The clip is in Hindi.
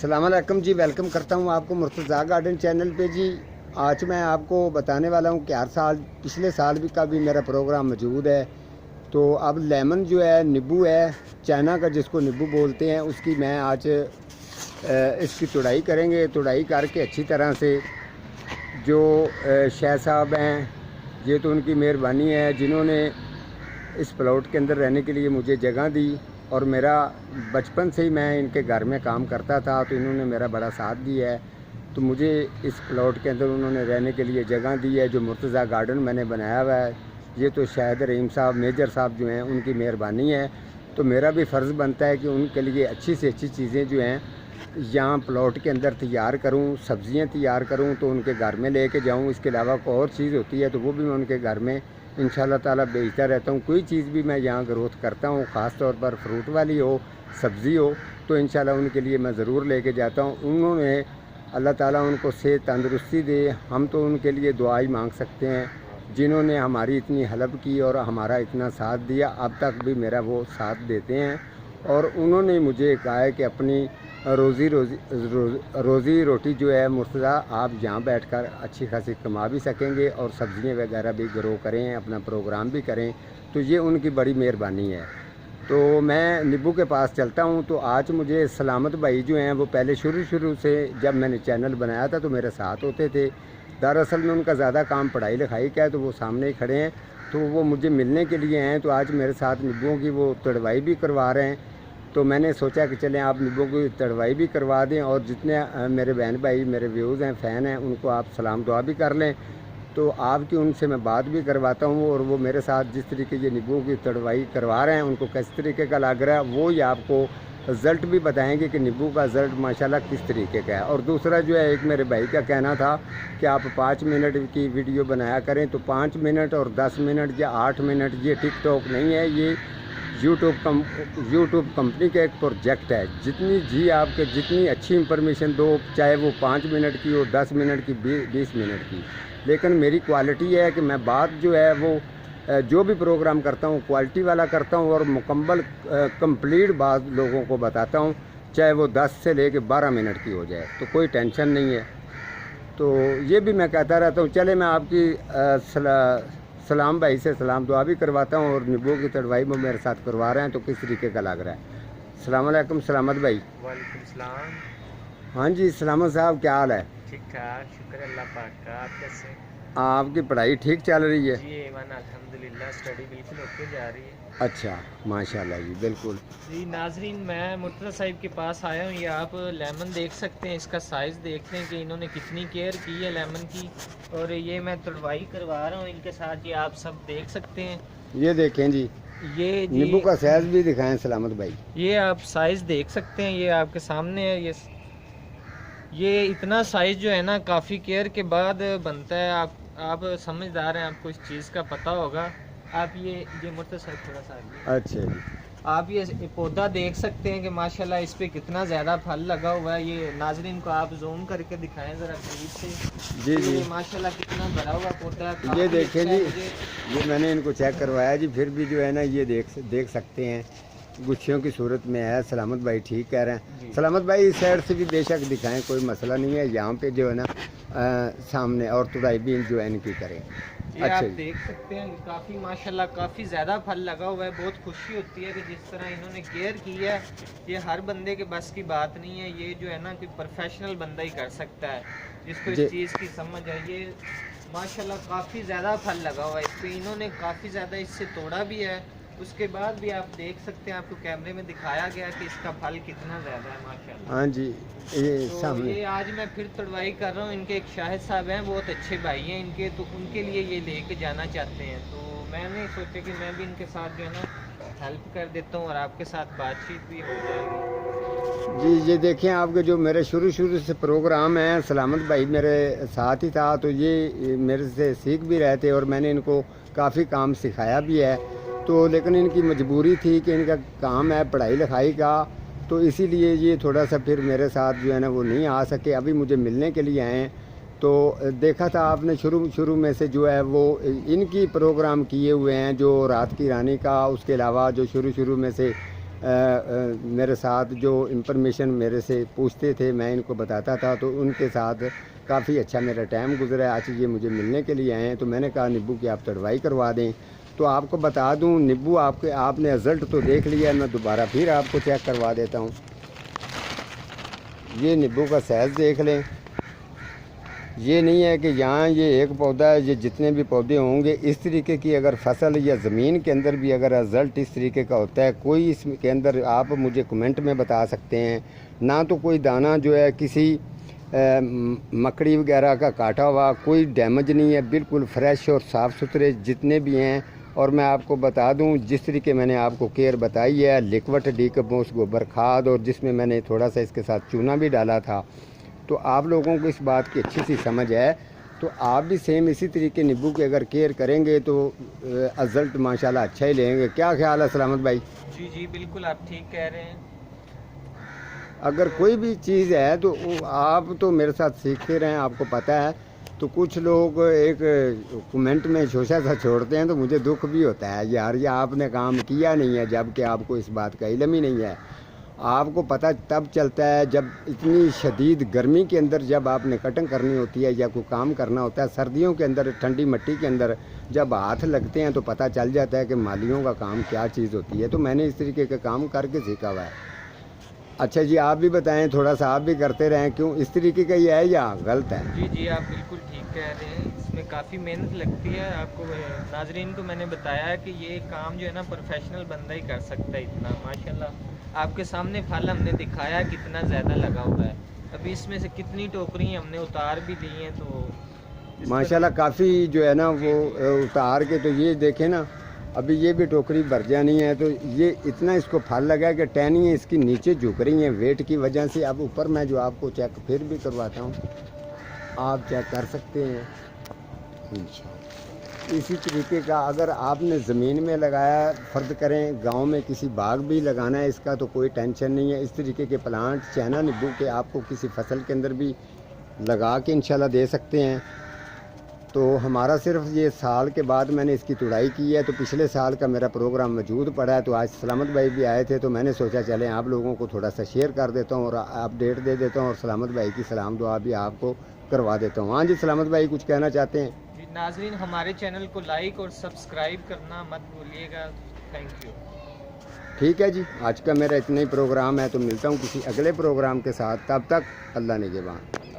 अस्सलामुअलैकुम जी, वेलकम करता हूँ आपको मुर्तज़ा गार्डन चैनल पे जी। आज मैं आपको बताने वाला हूँ कि हर साल पिछले साल भी का भी मेरा प्रोग्राम मौजूद है। तो अब लेमन जो है, नींबू है, चाइना का जिसको नींबू बोलते हैं, उसकी मैं आज इसकी तुड़ाई करेंगे। तुड़ाई करके अच्छी तरह से जो शेख साहब हैं, ये तो उनकी मेहरबानी है जिन्होंने इस प्लॉट के अंदर रहने के लिए मुझे जगह दी। और मेरा बचपन से ही मैं इनके घर में काम करता था, तो इन्होंने मेरा बड़ा साथ दिया है। तो मुझे इस प्लॉट के अंदर उन्होंने रहने के लिए जगह दी है। जो मुर्तज़ा गार्डन मैंने बनाया हुआ है, ये तो शायद रहीम साहब मेजर साहब जो हैं उनकी मेहरबानी है। तो मेरा भी फ़र्ज़ बनता है कि उनके लिए अच्छी से अच्छी चीज़ें जो हैं यहाँ प्लॉट के अंदर तैयार करूँ, सब्ज़ियाँ तैयार करूँ, तो उनके घर में लेके जाऊँ। इसके अलावा कोई और चीज़ होती है तो वो भी मैं उनके घर में इंशाल्लाह ताला बेचता रहता हूँ। कोई चीज़ भी मैं यहाँ ग्रोथ करता हूँ, ख़ास तौर पर फ्रूट वाली हो, सब्ज़ी हो, तो इंशाल्लाह उनके लिए मैं ज़रूर लेके जाता हूँ। उन्होंने अल्लाह ताला उनको सेहत तंदुरुस्ती दे, हम तो उनके लिए दुआ ही मांग सकते हैं, जिन्होंने हमारी इतनी हेल्प की और हमारा इतना साथ दिया। अब तक भी मेरा वो साथ देते हैं। और उन्होंने मुझे कहा है कि अपनी रोज़ी रोटी जो है मुर्तज़ा, आप यहाँ बैठकर अच्छी खासी कमा भी सकेंगे और सब्ज़ियाँ वगैरह भी ग्रो करें, अपना प्रोग्राम भी करें। तो ये उनकी बड़ी मेहरबानी है। तो मैं नींबू के पास चलता हूँ। तो आज मुझे सलामत भाई जो हैं, वो पहले शुरू से जब मैंने चैनल बनाया था तो मेरे साथ होते थे। दरअसल में उनका ज़्यादा काम पढ़ाई लिखाई का है, तो वो सामने ही खड़े हैं। तो वो मुझे मिलने के लिए हैं। तो आज मेरे साथ नींबुओं की वो तुड़वाई भी करवा रहे हैं। तो मैंने सोचा कि चलें आप नींबुओं की तुड़वाई भी करवा दें, और जितने मेरे बहन भाई मेरे व्यूज़ हैं, फ़ैन हैं, उनको आप सलाम दुआ भी कर लें। तो आपकी उनसे मैं बात भी करवाता हूँ, और वो मेरे साथ जिस तरीके ये नींबुओं की तुड़वाई करवा रहे हैं, उनको किस तरीके का लग रहा है वो ही आपको रिज़ल्ट भी बताएंगे कि नींबू का रिज़ल्ट माशाल्लाह किस तरीके का है। और दूसरा जो है, एक मेरे भाई का कहना था कि आप 5 मिनट की वीडियो बनाया करें। तो 5 मिनट और 10 मिनट या 8 मिनट ये टिकटॉक नहीं है, ये यूट्यूब कंपनी का एक प्रोजेक्ट है। जितनी अच्छी इंफॉर्मेशन दो, चाहे वो 5 मिनट की हो, 10 मिनट की, 20 मिनट की, लेकिन मेरी क्वालिटी है कि मैं बात जो है वो जो भी प्रोग्राम करता हूँ क्वालिटी वाला करता हूँ, और मुकम्मल कंप्लीट बात लोगों को बताता हूँ, चाहे वो 10 से लेके 12 मिनट की हो जाए, तो कोई टेंशन नहीं है। तो ये भी मैं कहता रहता हूँ। चले मैं आपकी सलाम भाई से सलाम दुआ भी करवाता हूँ, और नींबू की तुड़वाई में मेरे साथ करवा रहे हैं, तो किस तरीके का लग रहा है। अस्सलाम वालेकुम सलामत भाई। वालेकुम सलाम। हाँ जी, सलामत साहब, क्या हाल है? ठीक ठाक, शुक्र अल्लाह पाक का। आप कैसे? आपकी पढ़ाई ठीक चल रही है? जी एवन अल्हम्दुलिल्लाह, स्टडी बिल्कुल ओके जा रही है। अच्छा, माशाल्लाह जी, बिल्कुल। जी नाजरीन, मैं मुर्तज़ा साहिब के पास आया हूँ। ये आप लेमन देख सकते हैं, इसका साइज़ देख लें कि इन्होंने कितनी केयर की है लेमन की। और ये मैं तुड़वाई करवा रहा हूँ इनके साथ, ये आप सब देख सकते हैं। ये देखें जी, ये नींबू का साइज़ भी दिखाएं सलामत भाई। ये आप साइज़ देख सकते हैं, ये आपके सामने है। ये इतना साइज़ जो है ना, काफ़ी केयर के बाद बनता है। आप समझदार हैं, आपको इस चीज़ का पता होगा। आप ये मुर्तज़ा साहब थोड़ा सा अच्छा जी, आप ये पौधा देख सकते हैं कि माशाल्लाह इस पे कितना ज़्यादा फल लगा हुआ है। ये नाजरीन को आप जूम करके दिखाएं ज़रा करीब से। जी जी, ये माशाल्लाह कितना भरा हुआ पौधा है। ये देखें जी, ये मैंने इनको चेक करवाया जी, फिर भी जो है ना, ये देख सकते हैं गुच्छियों की सूरत में है। सलामत भाई ठीक कह रहे हैं। सलामत भाई इस साइड से भी बेशक दिखाएं, कोई मसला नहीं है। यहाँ पे जो है ना सामने और तुड़ाई भी जो है इनकी करें। ये अच्छा आप जी, देख सकते हैं काफ़ी माशाल्लाह काफ़ी ज़्यादा फल लगा हुआ है। बहुत खुशी होती है कि जिस तरह इन्होंने केयर की है, ये हर बंदे के बस की बात नहीं है। ये जो है ना कि प्रोफेशनल बंदा ही कर सकता है, जिसको इस चीज़ की समझ है। ये माशाल्लाह काफ़ी ज़्यादा फल लगा हुआ है इस पर। इन्होंने काफ़ी ज़्यादा इससे तोड़ा भी है, उसके बाद भी आप देख सकते हैं, आपको कैमरे में दिखाया गया कि इसका फल कितना ज़्यादा है माशाल्लाह। हाँ जी, ये तो सामने ये आज मैं फिर तुड़वाई कर रहा हूँ। इनके एक शाहिद साहब हैं, बहुत अच्छे भाई हैं इनके, तो उनके लिए ये लेके जाना चाहते हैं। तो मैंने सोचा कि मैं भी इनके साथ जो है ना हेल्प कर देता हूँ, और आपके साथ बातचीत भी हो जाएगी। जी, ये देखें आपके जो मेरे शुरू से प्रोग्राम हैं, सलामत भाई मेरे साथ ही था, तो ये मेरे से सीख भी रहे थे, और मैंने इनको काफ़ी काम सिखाया भी है। तो लेकिन इनकी मजबूरी थी कि इनका काम है पढ़ाई लिखाई का, तो इसीलिए ये थोड़ा सा फिर मेरे साथ जो है ना वो नहीं आ सके। अभी मुझे मिलने के लिए आए हैं। तो देखा था आपने शुरू में से जो है वो इनकी प्रोग्राम किए हुए हैं, जो रात की रानी का, उसके अलावा जो शुरू में से मेरे साथ जो इंफॉर्मेशन मेरे से पूछते थे मैं इनको बताता था, तो उनके साथ काफ़ी अच्छा मेरा टाइम गुजरा है। आज ये मुझे मिलने के लिए आए हैं, तो मैंने कहा नींबू की आप तड़वाई करवा दें। तो आपको बता दूं, नींबू आपने रिज़ल्ट तो देख लिया है, मैं दोबारा फिर आपको चेक करवा देता हूं। ये नींबू का साइज़ देख लें। ये नहीं है कि यहाँ ये एक पौधा है, ये जितने भी पौधे होंगे इस तरीके की अगर फसल या ज़मीन के अंदर भी अगर रिज़ल्ट इस तरीके का होता है, कोई इसके अंदर आप मुझे कमेंट में बता सकते हैं ना। तो कोई दाना जो है किसी मकड़ी वगैरह का काटा हुआ, कोई डैमेज नहीं है, बिल्कुल फ्रेश और साफ़ सुथरे जितने भी हैं। और मैं आपको बता दूं, जिस तरीके मैंने आपको केयर बताई है, लिक्विड डीकम्पोस्ट गोबर खाद, और जिसमें मैंने थोड़ा सा इसके साथ चूना भी डाला था, तो आप लोगों को इस बात की अच्छी सी समझ है। तो आप भी सेम इसी तरीके नींबू की अगर केयर करेंगे तो रिज़ल्ट माशाल्लाह अच्छा ही लेंगे। क्या ख्याल है सलामत भाई? जी जी बिल्कुल, आप ठीक कह रहे हैं। अगर कोई भी चीज़ है तो आप तो मेरे साथ सीखते रहें, आपको पता है। तो कुछ लोग एक कमेंट में शोशा सा छोड़ते हैं, तो मुझे दुख भी होता है यार, ये आपने काम किया नहीं है, जबकि आपको इस बात का इल्म ही नहीं है। आपको पता तब चलता है जब इतनी शदीद गर्मी के अंदर जब आपने कटिंग करनी होती है या कोई काम करना होता है, सर्दियों के अंदर ठंडी मिट्टी के अंदर जब हाथ लगते हैं तो पता चल जाता है कि मालियों का काम क्या चीज़ होती है। तो मैंने इस तरीके का काम करके सीखा हुआ है। अच्छा जी, आप भी बताएं, थोड़ा सा आप भी करते रहें, क्यों इस तरीके का ये है या गलत है? जी जी, आप बिल्कुल ठीक कह रहे हैं, इसमें काफ़ी मेहनत लगती है। आपको नाजरीन को मैंने बताया है कि ये काम जो है ना प्रोफेशनल बंदा ही कर सकता है। इतना माशाल्लाह आपके सामने फल हमने दिखाया कितना ज़्यादा लगा हुआ है। अभी इसमें से कितनी टोकरी हमने उतार भी ली हैं, तो माशाल्लाह काफ़ी जो है ना वो उतार के, तो ये देखें ना, अभी ये भी टोकरी भर जानी है। तो ये इतना इसको फल लगा कि टहनियाँ इसकी नीचे झुक रही हैं वेट की वजह से। अब ऊपर मैं जो आपको चेक फिर भी करवाता हूँ, आप चेक कर सकते हैं। इसी तरीके का अगर आपने ज़मीन में लगाया, फ़र्ज़ करें गांव में किसी बाग भी लगाना है इसका, तो कोई टेंशन नहीं है। इस तरीके के प्लांट चाइना नींबू के आपको किसी फसल के अंदर भी लगा के इंशाल्लाह दे सकते हैं। तो हमारा सिर्फ ये साल के बाद मैंने इसकी तुड़ाई की है, तो पिछले साल का मेरा प्रोग्राम मौजूद पड़ा है। तो आज सलामत भाई भी आए थे, तो मैंने सोचा चलें आप लोगों को थोड़ा सा शेयर कर देता हूँ और अपडेट दे देता हूँ, और सलामत भाई की सलाम दुआ भी आपको करवा देता हूँ। हाँ जी, सलामत भाई कुछ कहना चाहते हैं? जी नाजरीन, हमारे चैनल को लाइक और सब्सक्राइब करना मत भूलिएगा। Thank you. ठीक है जी, आज का मेरा इतना ही प्रोग्राम है, तो मिलता हूँ किसी अगले प्रोग्राम के साथ। तब तक अल्लाह निगहबान।